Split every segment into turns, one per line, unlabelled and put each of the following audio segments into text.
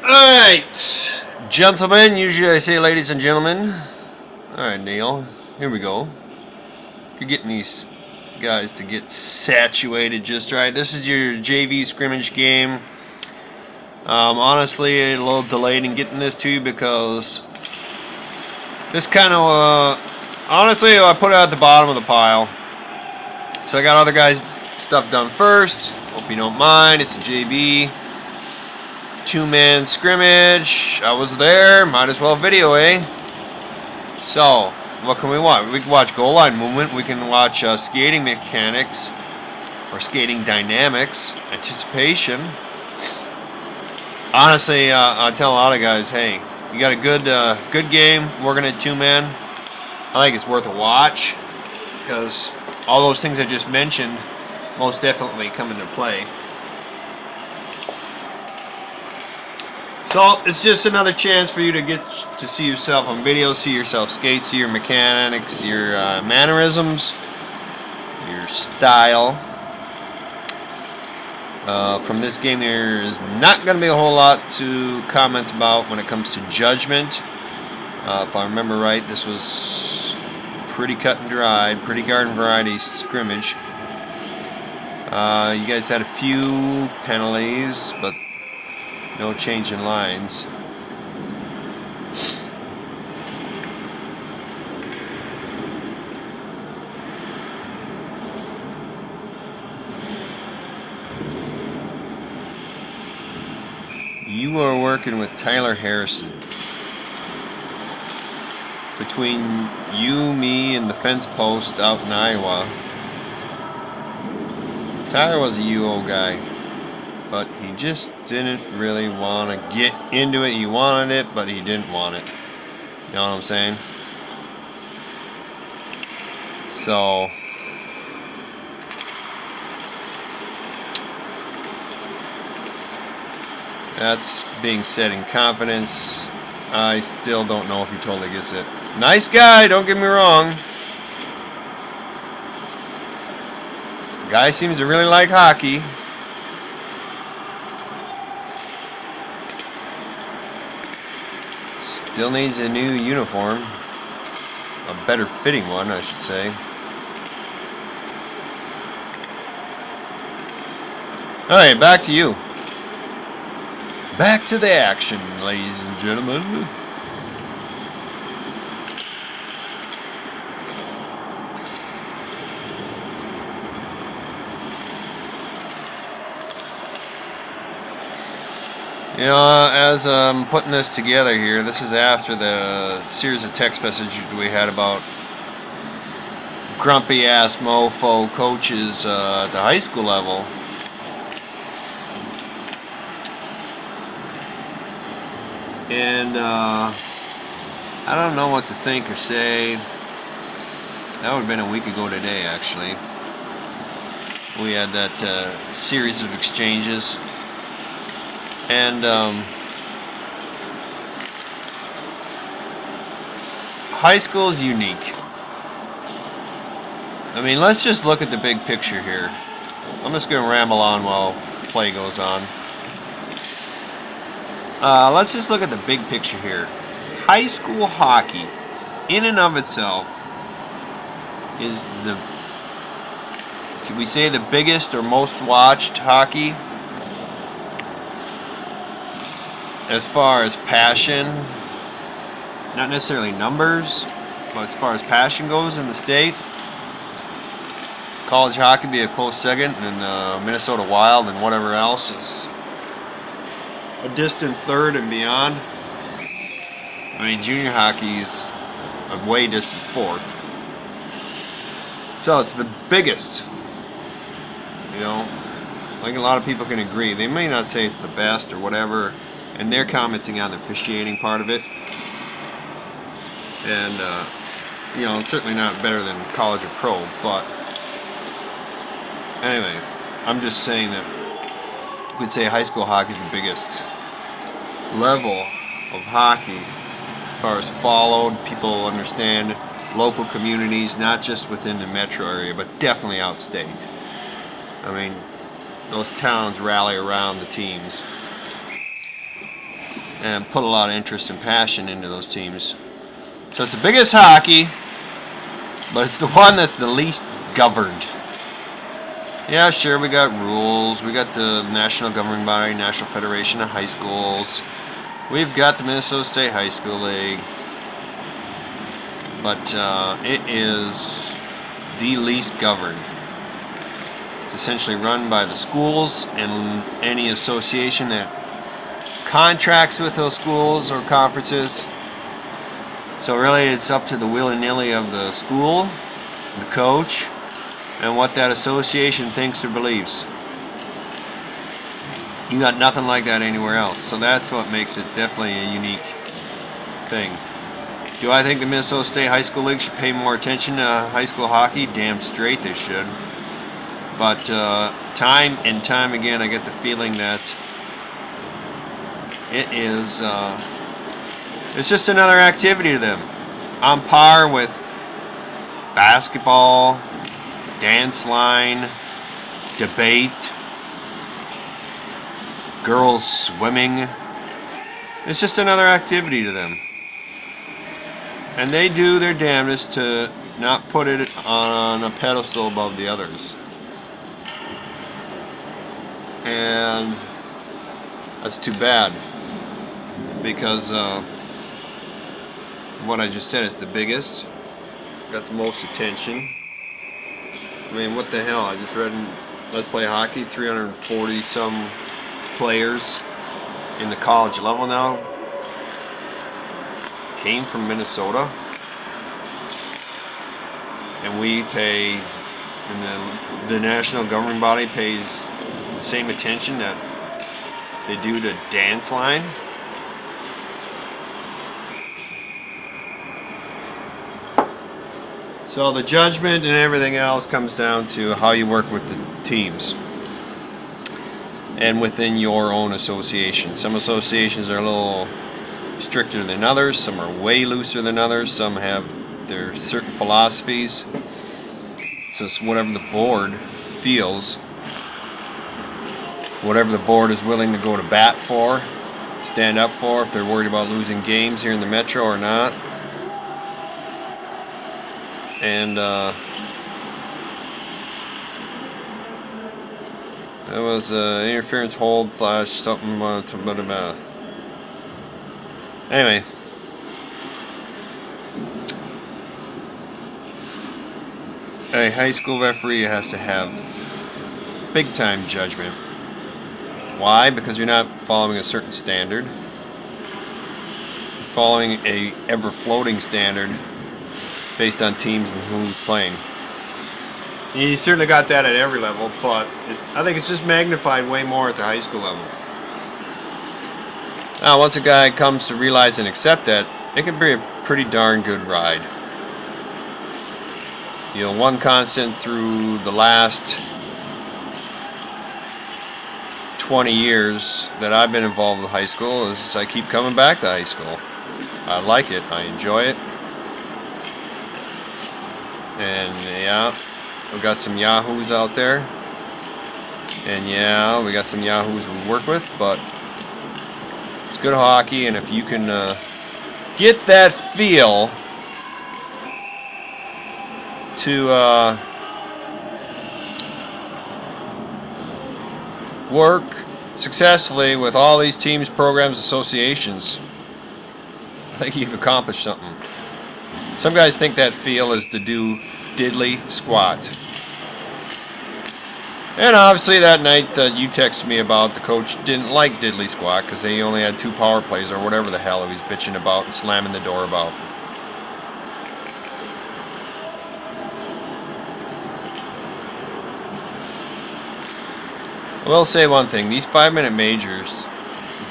Alright, gentlemen, usually I say ladies and gentlemen. Alright, Neil, here we go. You're getting these guys to get saturated just right. This is your JV scrimmage game. Honestly, a little delayed in getting this to you because this kind of, honestly, I put it at the bottom of the pile. So I got other guys' stuff done first. Hope you don't mind. It's a JV. Two-man scrimmage. I was there. Might as well video, eh? So, what can we watch? We can watch goal line movement. We can watch skating mechanics or skating dynamics, anticipation. Honestly, I tell a lot of guys, hey, you got a good game working at two-man. I think it's worth a watch because all those things I just mentioned most definitely come into play. So it's just another chance for you to get to see yourself on video, see yourself skate, see your mechanics, your mannerisms, your style. From this game, there is not going to be a whole lot to comment about when it comes to judgment. If I remember right, this was pretty cut and dried, pretty garden variety scrimmage. You guys had a few penalties, but no change in lines. You are working with Tyler Harrison. Between you, me, and the fence post out in Iowa. Tyler was a UO guy, but he just didn't really want to get into it. He wanted it, but he didn't want it. You know what I'm saying? So, that's being said in confidence. I still don't know if he totally gets it. Nice guy, don't get me wrong. Guy seems to really like hockey. Still needs a new uniform. A better fitting one, I should say. Alright, back to you. Back to the action, ladies and gentlemen. You know, as I'm putting this together here, this is after the series of text messages we had about grumpy-ass mofo coaches at the high school level. And I don't know what to think or say. That would have been a week ago today, actually. We had that series of exchanges. And high school is unique. I mean, let's just look at the big picture here. I'm just going to ramble on while play goes on. Let's just look at the big picture here. High school hockey, in and of itself, is the, can we say, the biggest or most watched hockey? As far as passion, not necessarily numbers, but as far as passion goes in the state, college hockey be a close second, and Minnesota Wild and whatever else is a distant third and beyond. I mean, junior hockey is a way distant fourth. So it's the biggest. You know, I think a lot of people can agree. They may not say it's the best or whatever, and they're commenting on the officiating part of it. And, you know, it's certainly not better than college or pro, but anyway, I'm just saying that you could say high school hockey is the biggest level of hockey as far as followed. People understand local communities, not just within the metro area, but definitely outstate. I mean, those towns rally around the teams. and put a lot of interest and passion into those teams. So it's the biggest hockey, but it's the one that's the least governed. Yeah, sure, we got rules. We got the National Governing Body, National Federation of High Schools. We've got the Minnesota State High School League. But it is the least governed. It's essentially run by the schools and any association that contracts with those schools or conferences. So really it's up to the willy-nilly of the school, the coach, and what that association thinks or believes. You got nothing like that anywhere else. So that's what makes it definitely a unique thing. Do I think the Minnesota State High School League should pay more attention to high school hockey? Damn straight they should. But time and time again I get the feeling that it is it's just another activity to them. On par with basketball, dance line, debate, girls swimming. It's just another activity to them. And they do their damnedest to not put it on a pedestal above the others. And that's too bad. Because what I just said is the biggest. Got the most attention. I mean, what the hell? I just read in Let's Play Hockey, 340 some players in the college level now came from Minnesota, and we pay, and the national governing body pays the same attention that they do to dance line. So the judgment and everything else comes down to how you work with the teams and within your own association. Some associations are a little stricter than others, some are way looser than others, some have their certain philosophies. It's just whatever the board feels, whatever the board is willing to go to bat for, stand up for, if they're worried about losing games here in the Metro or not. And that was an interference hold / something about. Anyway, a high school referee has to have big time judgment. Why? Because you're not following a certain standard. You're following a ever floating standard based on teams and who's playing. You certainly got that at every level, but I think it's just magnified way more at the high school level. Now, once a guy comes to realize and accept that, it can be a pretty darn good ride. You know, one constant through the last 20 years that I've been involved with high school is I keep coming back to high school. I like it. I enjoy it. And yeah, we got some yahoos out there. And yeah, we got some yahoos we work with, but it's good hockey, and if you can get that feel to work successfully with all these teams, programs, associations, I think you've accomplished something. Some guys think that feel is to do diddly squat. And obviously that night that you texted me about, the coach didn't like diddly squat because they only had 2 power plays or whatever the hell he was bitching about and slamming the door about. I will say one thing, these 5-minute majors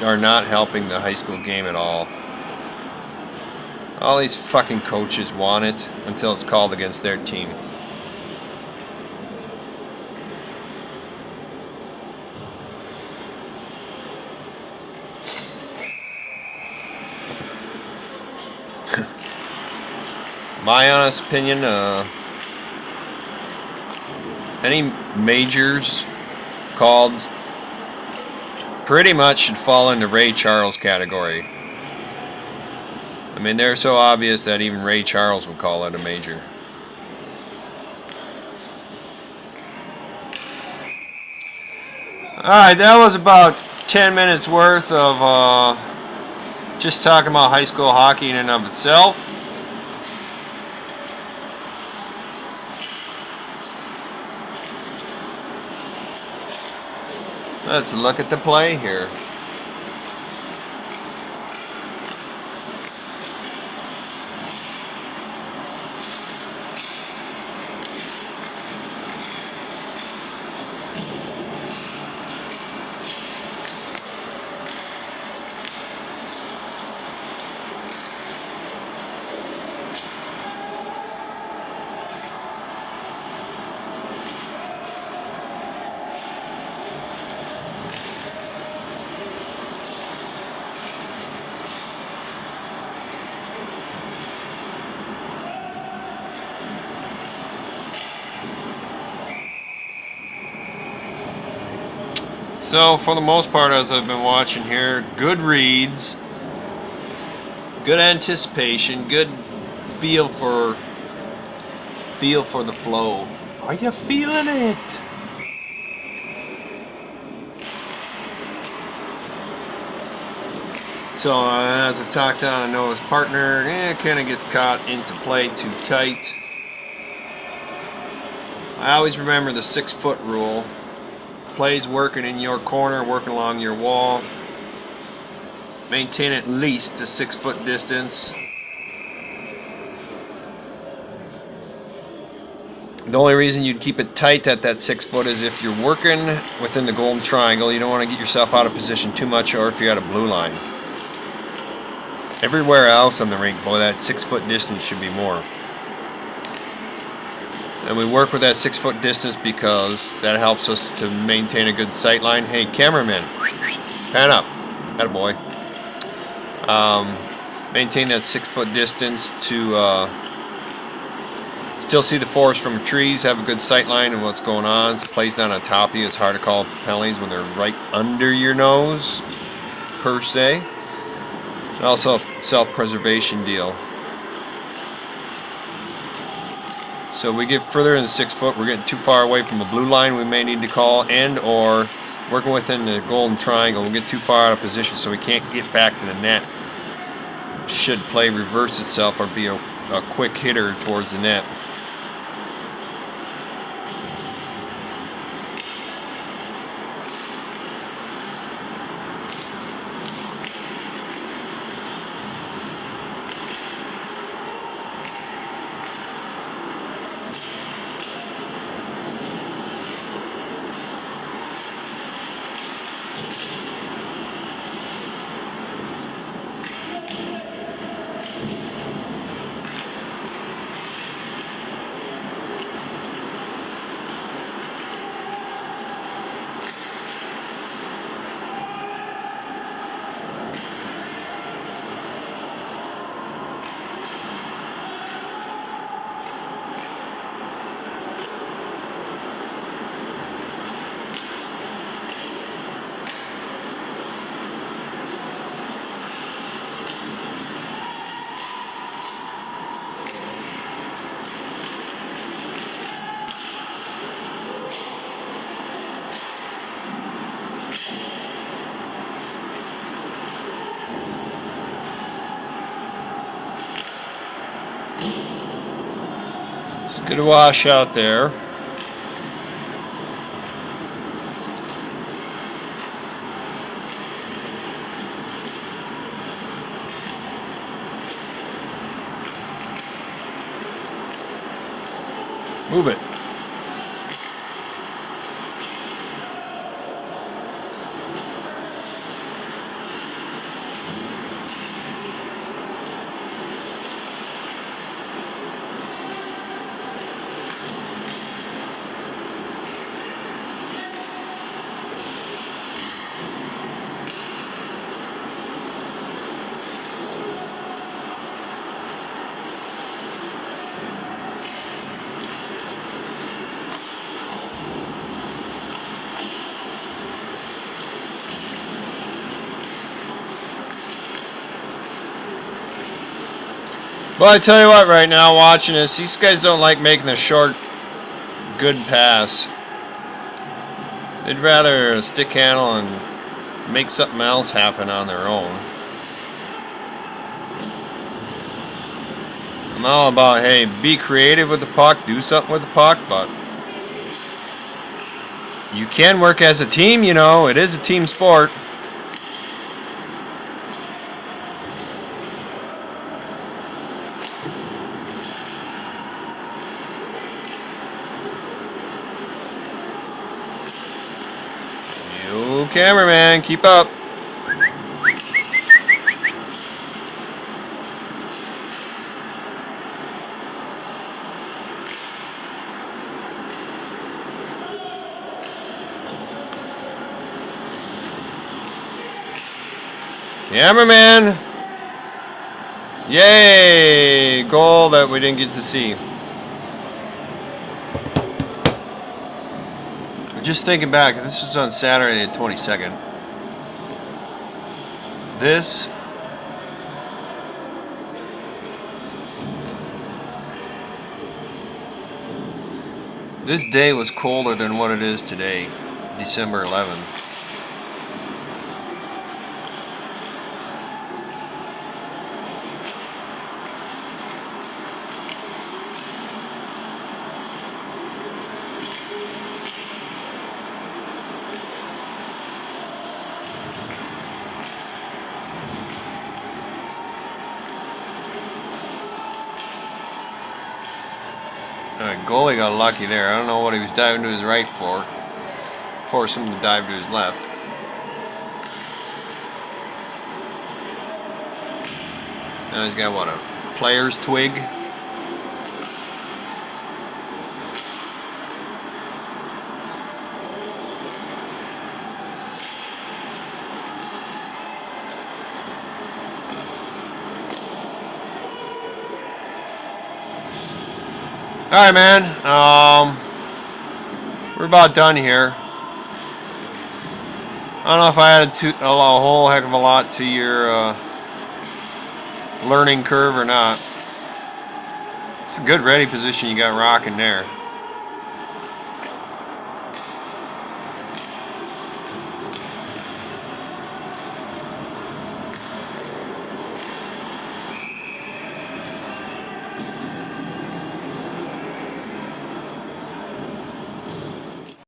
are not helping the high school game at all. All these fucking coaches want it until it's called against their team. My honest opinion, any majors called pretty much should fall into Ray Charles category. I mean, they're so obvious that even Ray Charles would call it a major. Alright, that was about 10 minutes worth of just talking about high school hockey in and of itself. Let's look at the play here. So for the most part, as I've been watching here, good reads, good anticipation, good feel for the flow. Are you feeling it? So as I've talked on, I know his partner kind of gets caught into play too tight. I always remember the 6-foot rule. Plays working in your corner, working along your wall. Maintain at least a 6-foot distance. The only reason you'd keep it tight at that 6 foot is if you're working within the golden triangle. You don't want to get yourself out of position too much, or if you're at a blue line. Everywhere else on the rink, boy, that 6-foot distance should be more. And we work with that 6-foot distance because that helps us to maintain a good sight line. Hey, cameraman, pan up. Attaboy. Maintain that 6-foot distance to still see the forest from the trees, have a good sight line and what's going on. So plays down on top of you. It's hard to call penalties when they're right under your nose, per se. And also a self-preservation deal. So we get further than 6 foot, we're getting too far away from the blue line we may need to call, and or working within the golden triangle, we'll get too far out of position so we can't get back to the net. Should play reverse itself or be a quick hitter towards the net. Good wash out there. Move it. But I tell you what, right now, watching this, these guys don't like making a short, good pass. They'd rather stick handle and make something else happen on their own. I'm all about, hey, be creative with the puck, do something with the puck, but you can work as a team, you know. It is a team sport. You cameraman, keep up. Cameraman! Yay! Goal that we didn't get to see. Just thinking back, this was on Saturday the 22nd. This day was colder than what it is today, December 11th. Goalie got lucky there. I don't know what he was diving to his right for. Forced him to dive to his left. Now he's got, what, a player's twig? Alright, man. We're about done here. I don't know if I added a whole heck of a lot to your learning curve or not. It's a good ready position you got rocking there.